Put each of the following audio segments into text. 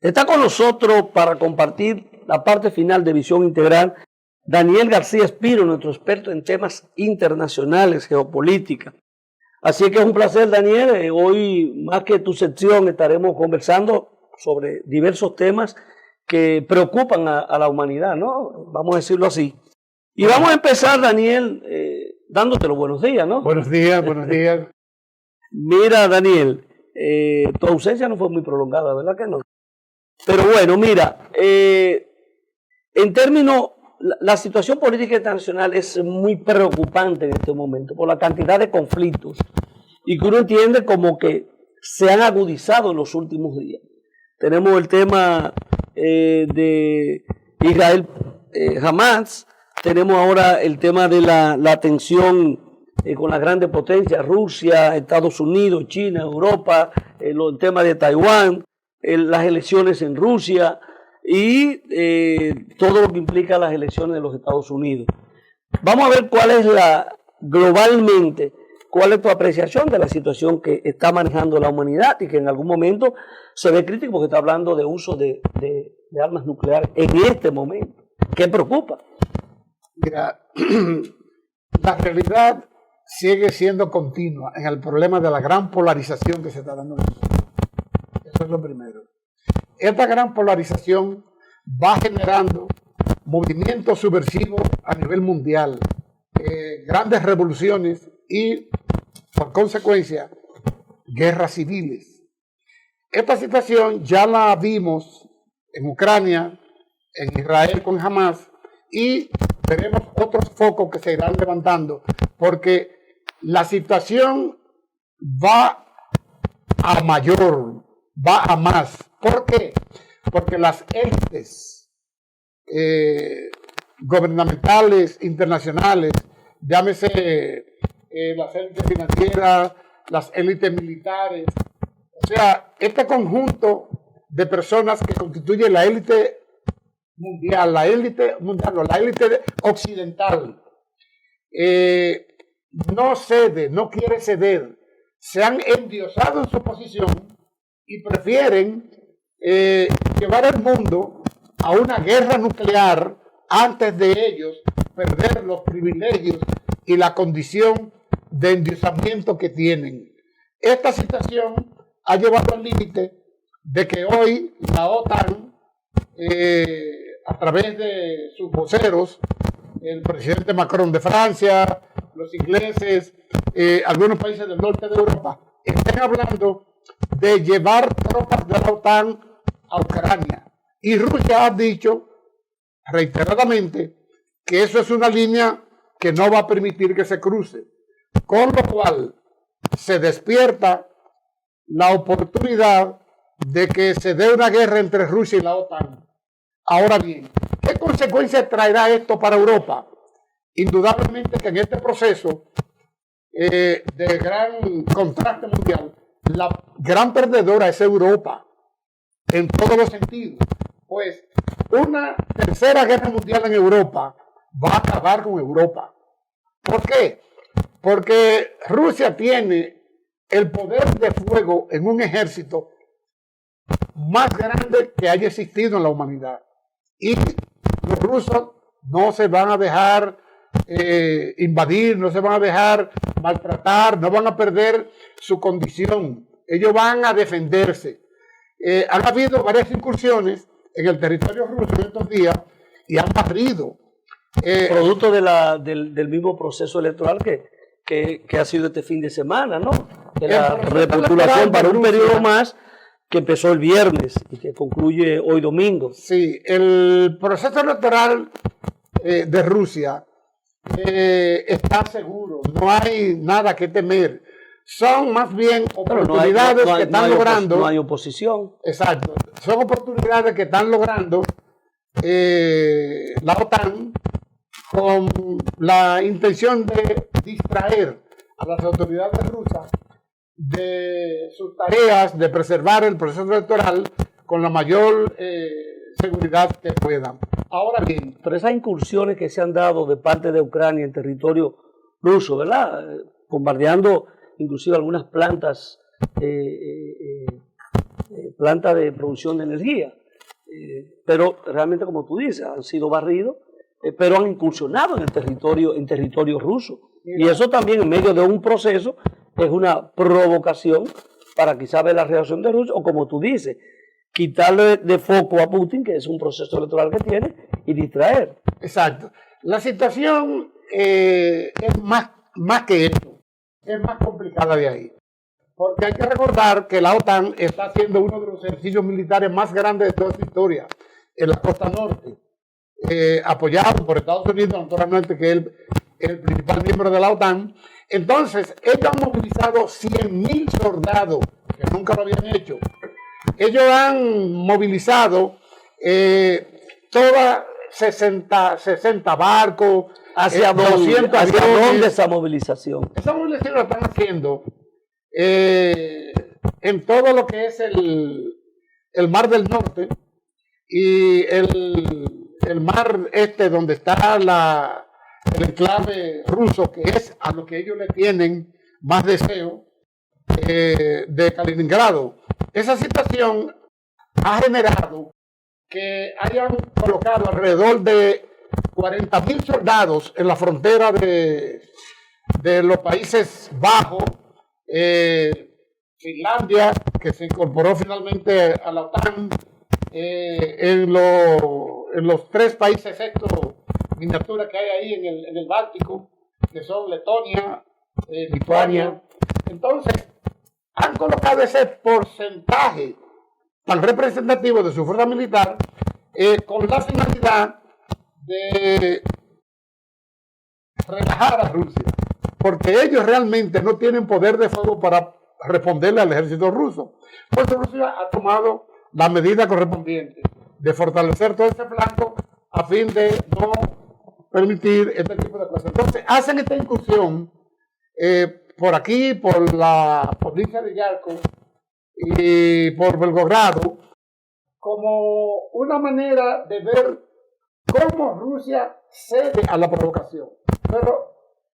Está con nosotros para compartir la parte final de Visión Integral Daniel García Espiro, nuestro experto en temas internacionales, geopolítica. Así que es un placer, Daniel. Hoy, más que tu sección, estaremos conversando sobre diversos temas que preocupan a la humanidad, ¿no? Vamos a decirlo así. Y vamos a empezar, Daniel, dándote los buenos días, ¿no? Buenos días, buenos días. Mira, Daniel, tu ausencia no fue muy prolongada, ¿verdad que no? Pero bueno, mira, en términos, la situación política internacional es muy preocupante en este momento por la cantidad de conflictos y que uno entiende como que se han agudizado en los últimos días. Tenemos el tema de Israel, Hamas, tenemos ahora el tema de la tensión con las grandes potencias, Rusia, Estados Unidos, China, Europa, el tema de Taiwán, las elecciones en Rusia y todo lo que implica las elecciones de los Estados Unidos. Vamos a ver globalmente, cuál es tu apreciación de la situación que está manejando la humanidad y que en algún momento se ve crítico porque está hablando de uso de armas nucleares en este momento. ¿Qué preocupa? Mira, la realidad sigue siendo continua en el problema de la gran polarización que se está dando en el mundo. Eso es lo primero. Esta gran polarización va generando movimientos subversivos a nivel mundial, grandes revoluciones y, por consecuencia, guerras civiles. Esta situación ya la vimos en Ucrania, en Israel con Hamas, y tenemos otros focos que se irán levantando, porque la situación va a mayor, va a más. ¿Por qué? Porque las élites gubernamentales, internacionales, llámese las élites financieras, las élites militares, o sea, este conjunto de personas que constituye la élite mundial, la élite occidental, no cede, no quiere ceder, se han endiosado en su posición y prefieren llevar al mundo a una guerra nuclear antes de ellos perder los privilegios y la condición de endiosamiento que tienen. Esta situación ha llevado al límite de que hoy la OTAN, a través de sus voceros, el presidente Macron de Francia, los ingleses, algunos países del norte de Europa, estén hablando de llevar tropas de la OTAN a Ucrania. Y Rusia ha dicho reiteradamente que eso es una línea que no va a permitir que se cruce, con lo cual se despierta la oportunidad de que se dé una guerra entre Rusia y la OTAN. Ahora bien, ¿qué consecuencias traerá esto para Europa? Indudablemente que en este proceso de gran contraste mundial, la gran perdedora es Europa, en todos los sentidos. Pues una tercera guerra mundial en Europa va a acabar con Europa. ¿Por qué? Porque Rusia tiene el poder de fuego en un ejército más grande que haya existido en la humanidad. Y los rusos no se van a dejar invadir, no se van a dejar maltratar, no van a perder su condición. Ellos van a defenderse. Han habido varias incursiones en el territorio ruso en estos días y han barrido. Producto del mismo proceso electoral que ha sido este fin de semana, ¿no? De la repostulación para un periodo más que empezó el viernes y que concluye hoy domingo. Sí, el proceso electoral de Rusia está seguro, no hay nada que temer. Son más bien oportunidades que están logrando. No hay oposición. Exacto, son oportunidades que están logrando la OTAN con la intención de distraer a las autoridades rusas de sus tareas de preservar el proceso electoral con la mayor seguridad que puedan. Ahora bien, pero esas incursiones que se han dado de parte de Ucrania en territorio ruso, ¿verdad? Bombardeando inclusive algunas plantas plantas de producción de energía. Pero realmente, como tú dices, han sido barridos, pero han incursionado en territorio ruso. Y eso también, en medio de un proceso, es una provocación para quizás ver la reacción de Rusia, o como tú dices, quitarle de foco a Putin, que es un proceso electoral que tiene, y distraer. Exacto. La situación es más que eso, es más complicada de ahí. Porque hay que recordar que la OTAN está haciendo uno de los ejercicios militares más grandes de toda su historia en la costa norte, apoyado por Estados Unidos, naturalmente, que es el principal miembro de la OTAN. Entonces, ellos han movilizado 100.000 soldados, que nunca lo habían hecho. Ellos han movilizado todas 60 barcos, ¿Hacia dónde esa movilización? Esa movilización la están haciendo en todo lo que es el Mar del Norte y el Mar Este, donde está el enclave ruso, que es a lo que ellos le tienen más deseo, de Kaliningrado. Esa situación ha generado que hayan colocado alrededor de 40.000 soldados en la frontera de los Países Bajos, Finlandia, que se incorporó finalmente a la OTAN, en los 3 países estos miniaturas que hay ahí en el Báltico, que son Letonia, Lituania. Entonces, han colocado ese porcentaje tan representativo de su fuerza militar con la finalidad de relajar a Rusia, porque ellos realmente no tienen poder de fuego para responderle al ejército ruso. Pues Rusia ha tomado la medida correspondiente de fortalecer todo ese flanco a fin de no permitir este tipo de cosas. Entonces hacen esta incursión por aquí, por la provincia de Yarkov y por Belgorado, como una manera de ver cómo Rusia cede a la provocación. Pero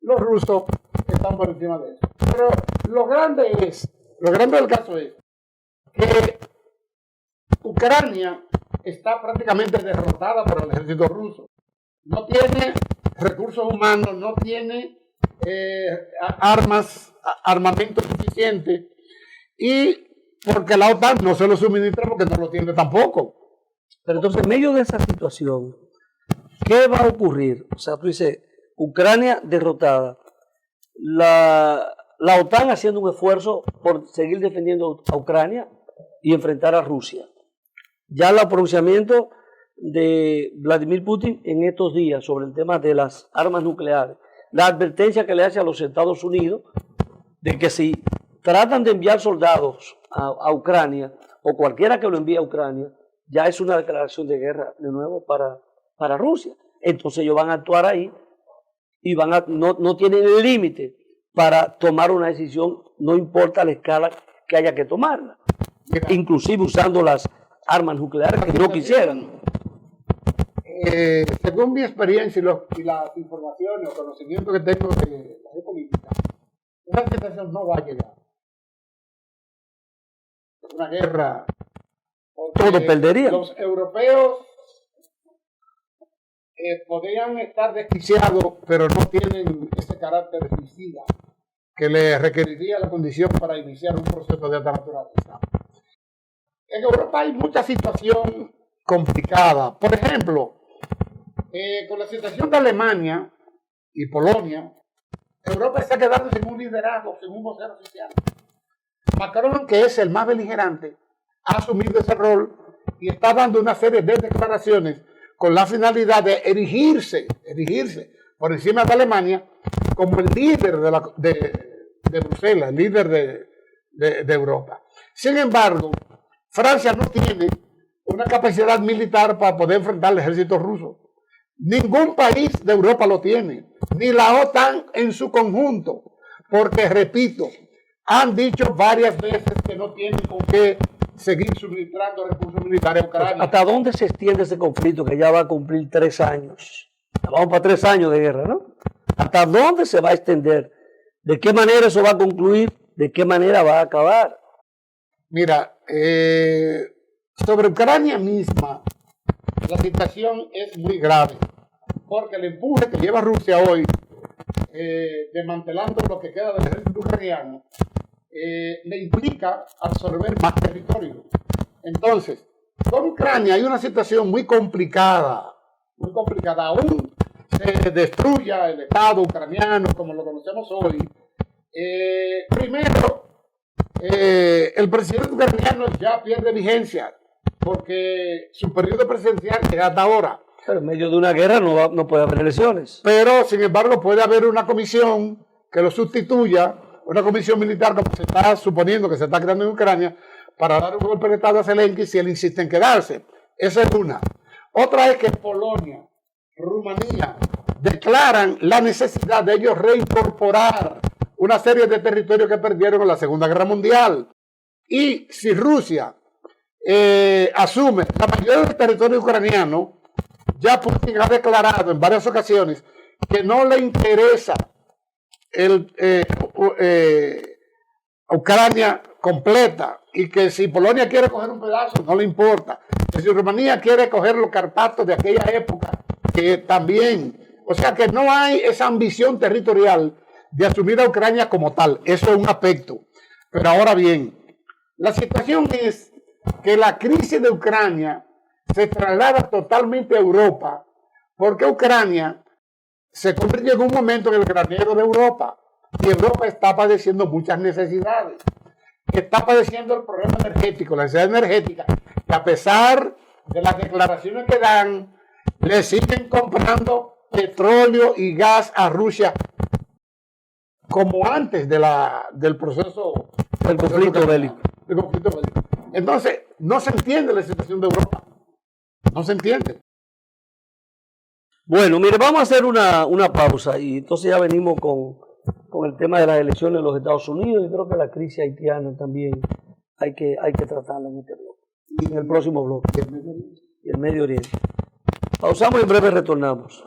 los rusos están por encima de eso. Pero lo grande del caso es que Ucrania está prácticamente derrotada por el ejército ruso. No tiene recursos humanos, no tiene armamento suficiente, y porque la OTAN no se lo suministra porque no lo tiene tampoco. Pero entonces, en medio de esa situación, ¿qué va a ocurrir? O sea, tú dices, Ucrania derrotada, la OTAN haciendo un esfuerzo por seguir defendiendo a Ucrania y enfrentar a Rusia. Ya el pronunciamiento de Vladimir Putin en estos días sobre el tema de las armas nucleares, la advertencia que le hace a los Estados Unidos de que si tratan de enviar soldados a Ucrania, o cualquiera que lo envíe a Ucrania, ya es una declaración de guerra de nuevo para Rusia. Entonces ellos van a actuar ahí y no tienen límite para tomar una decisión, no importa la escala que haya que tomarla, inclusive usando las armas nucleares que no quisieran. Según mi experiencia y las informaciones o conocimientos que tengo de la geopolítica, esa situación no va a llegar. Una guerra. Todo perdería. Los europeos podrían estar desquiciados, pero no tienen ese carácter suicida que le requeriría la condición para iniciar un proceso de alta naturaleza. En Europa hay mucha situación complicada. Por ejemplo, con la situación de Alemania y Polonia, Europa está quedando sin un liderazgo, sin un vocero oficial. Macron, que es el más beligerante, ha asumido ese rol y está dando una serie de declaraciones con la finalidad de erigirse por encima de Alemania como el líder de Bruselas, el líder de Europa. Sin embargo, Francia no tiene una capacidad militar para poder enfrentar al ejército ruso. Ningún país de Europa lo tiene, ni la OTAN en su conjunto, porque, repito, han dicho varias veces que no tienen con qué seguir suministrando recursos militares a Ucrania. ¿Hasta dónde se extiende ese conflicto que ya va a cumplir 3 años? Vamos para 3 años de guerra, ¿no? ¿Hasta dónde se va a extender? ¿De qué manera eso va a concluir? ¿De qué manera va a acabar? Mira, sobre Ucrania misma, la situación es muy grave, porque el empuje que lleva Rusia hoy, desmantelando lo que queda del ejército ucraniano, le implica absorber más territorio. Entonces, con Ucrania hay una situación muy complicada, muy complicada. Aún se destruya el Estado ucraniano como lo conocemos hoy. Primero, el presidente ucraniano ya pierde vigencia porque su periodo presidencial es hasta ahora. Pero en medio de una guerra no puede haber elecciones. Pero, sin embargo, puede haber una comisión que lo sustituya, una comisión militar como se está suponiendo que se está creando en Ucrania, para dar un golpe de Estado a Zelensky si él insiste en quedarse. Esa es una. Otra es que Polonia, Rumanía, declaran la necesidad de ellos reincorporar una serie de territorios que perdieron en la Segunda Guerra Mundial. Y si Rusia asume la mayoría del territorio ucraniano, ya Putin ha declarado en varias ocasiones que no le interesa Ucrania completa, y que si Polonia quiere coger un pedazo, no le importa. Que si Rumanía quiere coger los Carpatos de aquella época, que también. O sea que no hay esa ambición territorial de asumir a Ucrania como tal. Eso es un aspecto. Pero ahora bien, la situación es que la crisis de Ucrania se traslada totalmente a Europa, porque Ucrania se convirtió en un momento en el granero de Europa, y Europa está padeciendo muchas necesidades. Está padeciendo el problema energético, la necesidad energética, y a pesar de las declaraciones que dan, le siguen comprando petróleo y gas a Rusia como antes del proceso del conflicto bélico. Entonces, no se entiende la situación de Europa. No se entiende. Bueno, mire, vamos a hacer una pausa y entonces ya venimos con el tema de las elecciones en los Estados Unidos, y creo que la crisis haitiana también hay que tratarla en este bloque, y en el próximo bloque, y el Medio Oriente. Pausamos y en breve retornamos.